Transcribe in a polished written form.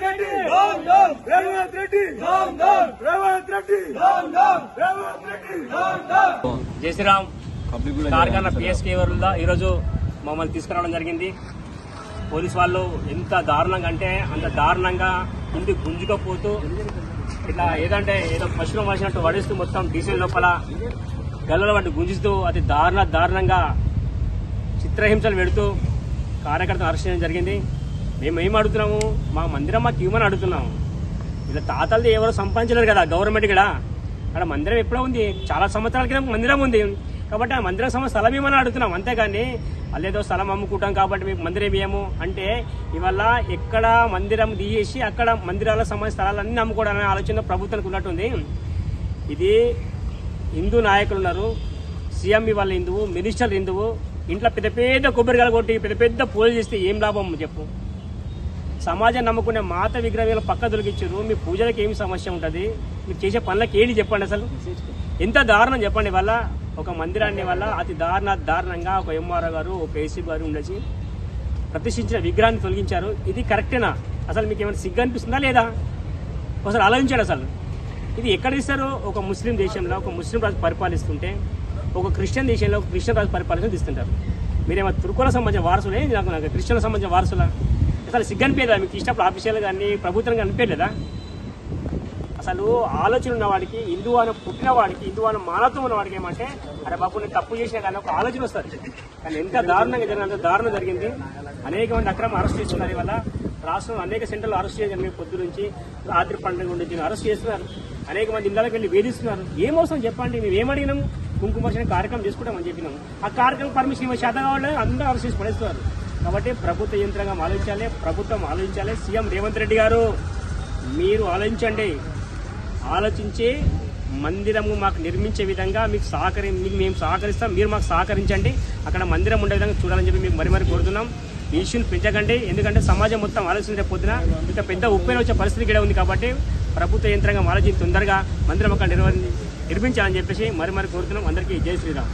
Reddy down down Revanth Reddy down down Revanth Reddy down down Revanth Reddy down down జై Sriram కార్ఖానా PSK వల్ల ఈరోజు మమ్మల్ని తీసుకురావడం జరిగింది. పోలీసు వాళ్ళు ఎంత దారుణంగా అంటే అంత దారుణంగా ఇంటికి గుంజుకపోతూ ఇట్లా ఏదో పశువులు మనిషినట్టు వడిస్తూ మొత్తం డీజిల్ లోపల గల్లలో వాటి గుంజుతూ అతి దారుణంగా చిత్రహింసలు పెడుతూ కార్యకర్తలు అరెస్ట్ చేయడం జరిగింది. మేము ఏం అడుగుతున్నాము, మా మందిరం మాకు ఇవ్వమని అడుగుతున్నాము. ఇలా తాతలది ఎవరో సంపాదించలేరు కదా గవర్నమెంట్ కూడా. అక్కడ మందిరం ఎప్పుడో ఉంది, చాలా సంవత్సరాల క్రితం మందిరం ఉంది కాబట్టి ఆ మందిరం స్థలం ఇవ్వమని అడుగుతున్నాం. అంతేగాని అల్లేదో స్థలం అమ్ముకుంటాం కాబట్టి మీకు మందిరం ఇవ్వము అంటే ఇవాళ ఎక్కడ మందిరం తీసేసి అక్కడ మందిరాల సంబంధించిన స్థలాలన్నీ అమ్ముకోవడానికి ఆలోచన ప్రభుత్వానికి ఉన్నట్టుంది. ఇది హిందూ నాయకులు ఉన్నారు, సీఎం ఇవాళ హిందువు, మినిస్టర్ హిందువు, ఇంట్లో పెద్ద కొబ్బరికాయలు కొట్టి పెద్ద పూజలు చేస్తే ఏం లాభం చెప్పు? సమాజం నమ్ముకునే మాత విగ్రహాలు పక్క దొరికిచ్చారు, మీ పూజలకు ఏమి సమస్య ఉంటుంది? మీరు చేసే పనులకు ఏంటి చెప్పండి? అసలు ఎంత దారుణం చెప్పండి. వల్ల ఒక మందిరాన్ని వల్ల అతి దారుణంగా ఒక ఎంఆర్ఓ గారు ఒక ఏసీ గారు ఉండేసి ప్రతిష్ఠించిన విగ్రహాన్ని తొలగించారు. ఇది కరెక్టేనా? అసలు మీకు ఏమైనా సిగ్గు అనిపిస్తుందా లేదా? ఒకసారి ఆలోచించాడు. అసలు ఇది ఎక్కడ ఇస్తారు? ఒక ముస్లిం దేశంలో ఒక ముస్లిం రాజు పరిపాలిస్తుంటే ఒక క్రిస్టియన్ దేశంలో ఒక క్రిస్టియన్ రాజు పరిపాలిస్తూ తీస్తుంటారు. మీరేమో తుర్కుల సంబంధించిన వారసులే, నాకు క్రిస్టియన్లకు సంబంధించిన వారసులా? అసలు సిగ్గు అనిపించలేదా మీకు? ఇష్టప్పుడు ఆఫీషియల్ కానీ ప్రభుత్వం అనిపించలేదా? అసలు ఆలోచన ఉన్నవాడికి, హిందూ అని పుట్టిన వాడికి, హిందూ అని మానవత్వం ఉన్నవాడికి ఏమంటే అరే బాబు నేను తప్పు చేసినా కానీ ఒక ఆలోచన వస్తుంది. కానీ ఎంత దారుణంగా జరిగింది, అంత దారుణం జరిగింది. అనేక మంది అక్రమ అరెస్ట్ చేస్తున్నారు. ఇవాళ రాష్ట్రంలో అనేక సెంటర్లు అరెస్ట్ చేయడం పొద్దు నుంచి రాత్రి పండుగ గురించి అరెస్ట్ చేస్తున్నారు. అనేక మంది ఇళ్ళకి వెళ్ళి వేధిస్తున్నారు. ఏమవసరం చెప్పండి? మేము ఏమడిగినాము? కుంకుమార్చన కార్యక్రమం చేసుకుంటామని చెప్పినాము. ఆ కార్యక్రమం పర్మిషన్ ఇవ్వ శాతం కావాలి, అందరూ అరెస్ట్ చేసి పడేస్తున్నారు. కాబట్టి ప్రభుత్వ యంత్రాంగం ఆలోచించాలి, ప్రభుత్వం ఆలోచించాలి. సీఎం రేవంత్ రెడ్డి గారు మీరు ఆలోచించండి. ఆలోచించి మందిరము మాకు నిర్మించే విధంగా మీకు మేము సహకరిస్తాం, మీరు మాకు సహకరించండి. అక్కడ మందిరం ఉండే విధంగా చూడాలని చెప్పి మీకు మరీ కోరుతున్నాం. ఈ ఇష్యూని పెంచకండి, ఎందుకంటే సమాజం మొత్తం ఆలోచించే పొద్దున ఇంత పెద్ద ఉప్పెన వచ్చే పరిస్థితి కూడా ఉంది. కాబట్టి ప్రభుత్వ యంత్రాంగం ఆలోచించి తొందరగా మందిరం అక్కడ నిర్మించాలని చెప్పేసి మరీ కోరుతున్నాం. అందరికీ జై శ్రీరామ్.